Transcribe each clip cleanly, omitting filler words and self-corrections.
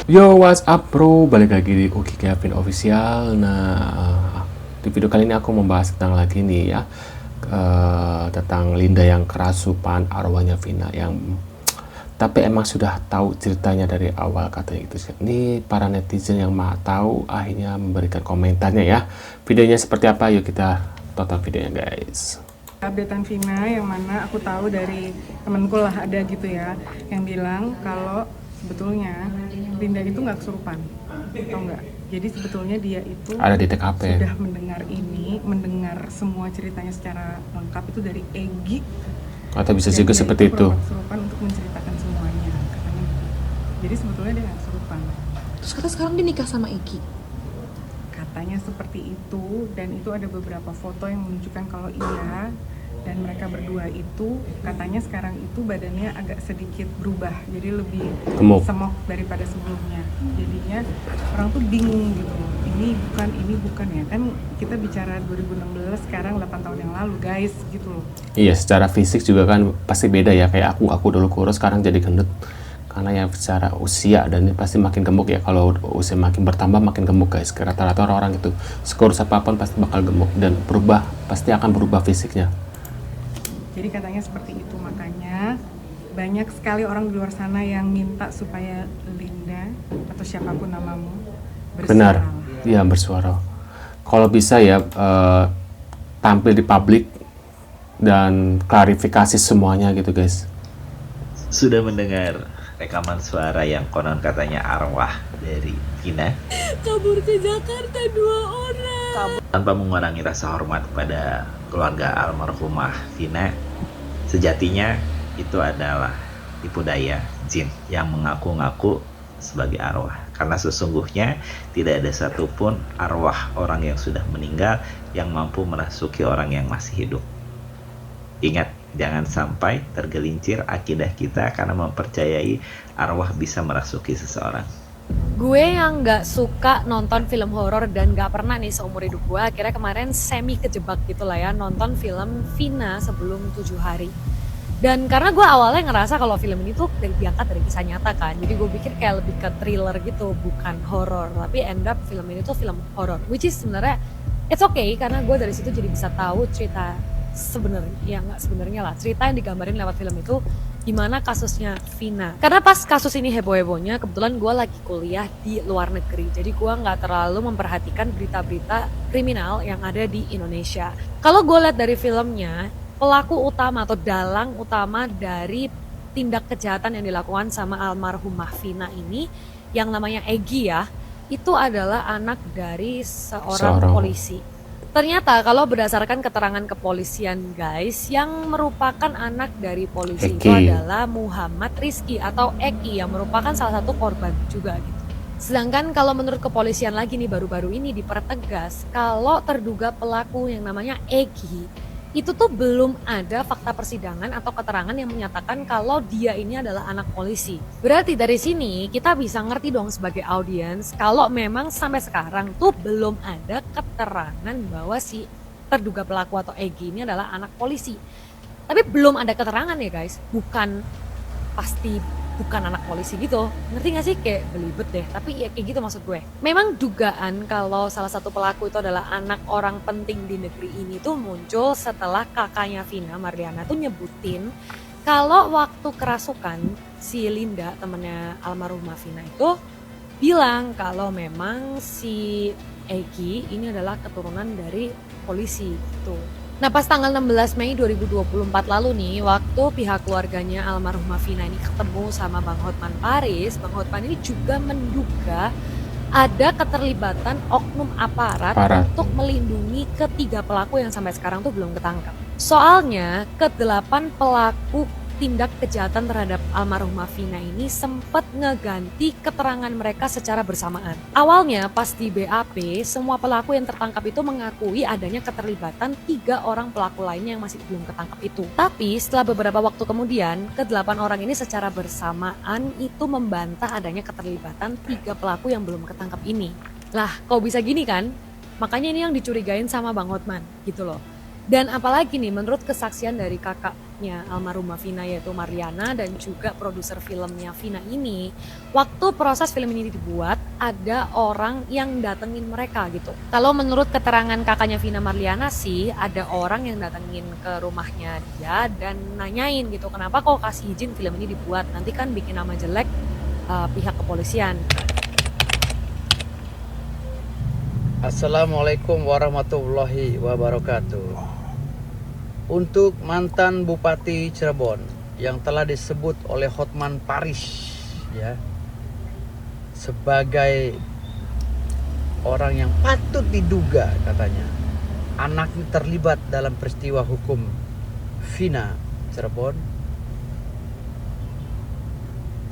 Yo, what's up bro? Balik lagi di Uki Kevin Official. Nah, di video kali ini aku membahas tentang lagi nih ya, tentang Linda yang kerasukan arwahnya Vina yang tapi emang sudah tahu ceritanya dari awal katanya gitu sih. Ini para netizen yang mau tahu akhirnya memberikan komentarnya ya. Videonya seperti apa? Yuk kita tonton videonya guys. Updatean Vina yang mana aku tahu dari temenku lah ada gitu ya yang bilang kalau sebetulnya Linda itu nggak kesurupan, tau nggak? Jadi sebetulnya dia itu Ada di TKP. sudah mendengar semua ceritanya secara lengkap itu dari Egy. Atau bisa Dan juga dia seperti itu. pura-pura kesurupan untuk menceritakan semuanya katanya gitu. Jadi sebetulnya dia nggak kesurupan. Terus kata sekarang dia nikah sama Eki. Katanya seperti itu, dan itu ada beberapa foto yang menunjukkan kalau iya, dan mereka berdua itu katanya sekarang itu badannya agak sedikit berubah, jadi lebih Gemuk. semok daripada sebelumnya. Jadinya orang tuh bingung gitu, ini bukan ya, kan kita bicara 2016, sekarang 8 tahun yang lalu guys gitu loh. Iya, secara fisik juga kan pasti beda ya. Kayak aku dulu kurus, sekarang jadi gendut. Karena ya secara usia dan ini pasti makin gemuk ya. Kalau usia makin bertambah makin gemuk guys. Rata-rata orang-orang itu sekurus apapun pasti bakal gemuk dan berubah, pasti akan berubah fisiknya. Jadi katanya seperti itu, makanya banyak sekali orang di luar sana yang minta supaya Linda atau siapapun namamu Benar, bersuara. iya bersuara. Kalau bisa ya tampil di publik dan klarifikasi semuanya gitu guys. Sudah mendengar rekaman suara yang konon katanya arwah dari Vina Kabur ke Jakarta 2 orang. tanpa mengurangi rasa hormat kepada keluarga almarhumah Vina. Sejatinya itu adalah tipu daya jin yang mengaku-ngaku sebagai arwah, karena sesungguhnya tidak ada satupun arwah orang yang sudah meninggal yang mampu merasuki orang yang masih hidup. Ingat, jangan sampai tergelincir akidah kita karena mempercayai arwah bisa merasuki seseorang. Gue yang nggak suka nonton film horor dan nggak pernah nih seumur hidup gue, akhirnya kemarin semi kejebak gitu lah ya nonton film Vina sebelum 7 hari. Dan karena gue awalnya ngerasa kalau film ini tuh diangkat dari kisah nyata kan, jadi gue pikir kayak lebih ke thriller gitu, bukan horor. Tapi end up film ini tuh film horor, which is sebenarnya it's okay karena gue dari situ jadi bisa tahu cerita sebenarnya, ya nggak sebenarnya lah, cerita yang digambarin lewat film itu gimana kasusnya Vina. Karena pas kasus ini heboh-hebohnya, kebetulan gue lagi kuliah di luar negeri, jadi gue nggak terlalu memperhatikan berita-berita kriminal yang ada di Indonesia. Kalau gue lihat dari filmnya, pelaku utama atau dalang utama dari tindak kejahatan yang dilakukan sama almarhumah Vina ini, yang namanya Egy ya, itu adalah anak dari seorang polisi. Ternyata kalau berdasarkan keterangan kepolisian guys, yang merupakan anak dari polisi itu adalah Muhammad Rizky atau Eki, yang merupakan salah satu korban juga gitu. Sedangkan kalau menurut kepolisian lagi nih, baru-baru ini dipertegas kalau terduga pelaku yang namanya Egy itu tuh belum ada fakta persidangan atau keterangan yang menyatakan kalau dia ini adalah anak polisi. Berarti dari sini kita bisa ngerti dong sebagai audiens kalau memang sampai sekarang tuh belum ada keterangan bahwa si terduga pelaku atau Egy ini adalah anak polisi. Tapi belum ada keterangan ya guys, bukan anak polisi gitu. Ngerti gak sih? Kayak belibet deh, tapi ya kayak gitu maksud gue. Memang dugaan kalau salah satu pelaku itu adalah anak orang penting di negeri ini tuh muncul setelah kakaknya Vina, Marliana tuh nyebutin kalau waktu kerasukan si Linda, temennya almarhumah Vina itu bilang kalau memang si Egy ini adalah keturunan dari polisi gitu. Nah pas tanggal 16 Mei 2024 lalu nih, waktu pihak keluarganya almarhumah Vina ini ketemu sama Bang Hotman Paris, Bang Hotman ini juga menduga ada keterlibatan oknum aparat untuk melindungi ketiga pelaku yang sampai sekarang tuh belum ketangkap. Soalnya ke-8 pelaku tindak kejahatan terhadap almarhumah Vina ini sempat ngeganti keterangan mereka secara bersamaan. Awalnya pas di BAP, semua pelaku yang tertangkap itu mengakui adanya keterlibatan 3 orang pelaku lainnya yang masih belum ketangkap itu. Tapi setelah beberapa waktu kemudian, ke-8 orang ini secara bersamaan itu membantah adanya keterlibatan 3 pelaku yang belum ketangkap ini. Lah, kok bisa gini kan? Makanya ini yang dicurigain sama Bang Hotman gitu loh. Dan apalagi nih menurut kesaksian dari kakaknya rumahnya almarhumah Vina yaitu Marliana dan juga produser filmnya Vina ini, waktu proses film ini dibuat ada orang yang datengin mereka gitu. Kalau menurut keterangan kakaknya Vina Marliana sih ada orang yang datengin ke rumahnya dia dan nanyain gitu kenapa kok kasih izin film ini dibuat, nanti kan bikin nama jelek pihak kepolisian. Assalamualaikum warahmatullahi wabarakatuh. Untuk mantan Bupati Cirebon yang telah disebut oleh Hotman Paris ya sebagai orang yang patut diduga katanya anaknya terlibat dalam peristiwa hukum Vina Cirebon,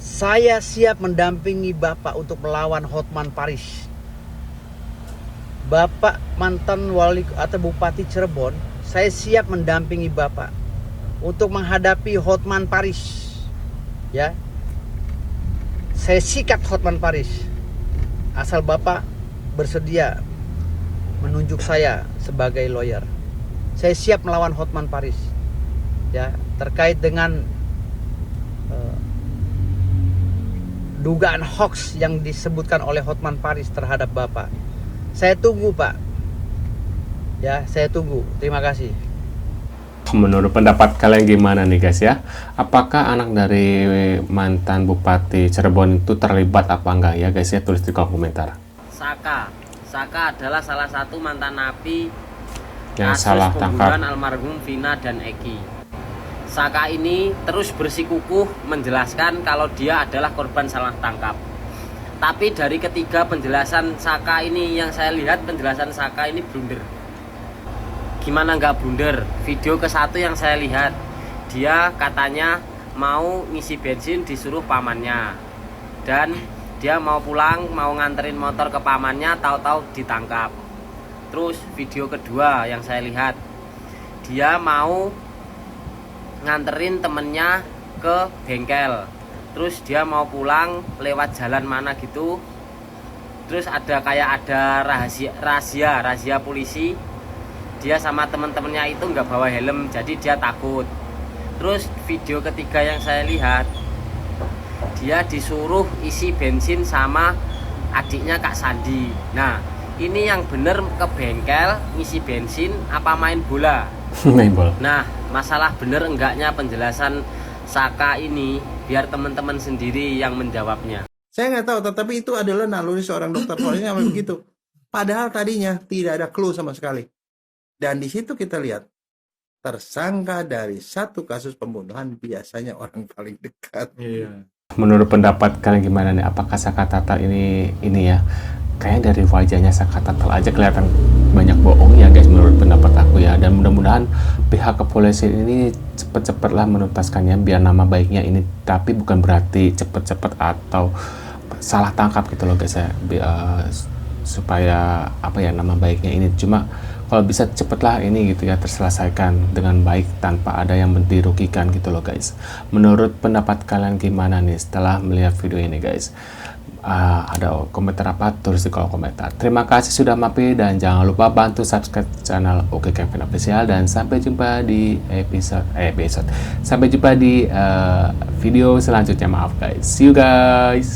saya siap mendampingi Bapak untuk melawan Hotman Paris. Bapak mantan wali atau Bupati Cirebon, saya siap mendampingi Bapak untuk menghadapi Hotman Paris. Ya. Saya sikat Hotman Paris. Asal Bapak bersedia menunjuk saya sebagai lawyer. Saya siap melawan Hotman Paris. Ya, terkait dengan dugaan hoax yang disebutkan oleh Hotman Paris terhadap Bapak. Saya tunggu, Pak. Ya, saya tunggu. Terima kasih. Menurut pendapat kalian gimana nih guys ya? Apakah anak dari mantan Bupati Cirebon itu terlibat apa enggak ya guys ya? Tulis di kolom komentar. Saka adalah salah satu mantan napi Yang kasus salah pembunuhan tangkap. almarhum Vina dan Eki. Saka ini terus bersikukuh menjelaskan kalau dia adalah korban salah tangkap. Tapi dari ketiga penjelasan Saka ini yang saya lihat penjelasan Saka ini blunder. Gimana nggak blunder? Video ke-1 yang saya lihat, dia katanya mau ngisi bensin disuruh pamannya. Dan dia mau pulang, mau nganterin motor ke pamannya, tahu-tahu ditangkap. Terus video kedua yang saya lihat, dia mau nganterin temennya ke bengkel. Terus dia mau pulang lewat jalan mana gitu. Terus ada rahasia polisi. Dia sama teman-temannya itu nggak bawa helm, jadi dia takut. Terus video ketiga yang saya lihat, dia disuruh isi bensin sama adiknya Kak Sandi. Nah, ini yang bener ke bengkel ngisi bensin apa main bola? Main bola. Nah, masalah bener enggaknya penjelasan Saka ini biar teman-teman sendiri yang menjawabnya. Saya nggak tahu, tetapi itu adalah naluri seorang dokter forensik yang begitu. Padahal tadinya tidak ada clue sama sekali. Dan di situ kita lihat tersangka dari satu kasus pembunuhan biasanya orang paling dekat. Iya. Menurut pendapat kalian gimana nih? Apakah Saka Tatal ini ya? Kayaknya dari wajahnya Saka Tatal aja kelihatan banyak bohong ya guys menurut pendapat aku ya. Dan mudah-mudahan pihak kepolisian ini cepet-cepetlah menuntaskannya biar nama baiknya ini, tapi bukan berarti cepet-cepet atau salah tangkap gitu loh guys ya. Supaya apa ya, nama baiknya ini cuma kalau bisa cepetlah ini gitu ya terselesaikan dengan baik tanpa ada yang dirugikan gitu loh guys. Menurut pendapat kalian gimana nih setelah melihat video ini guys? Ada komentar apa? Tulis di kolom komentar. Terima kasih sudah mampir dan jangan lupa bantu subscribe channel Oke Kevin Official dan sampai jumpa di episode. Sampai jumpa di video selanjutnya. Maaf guys. See you guys.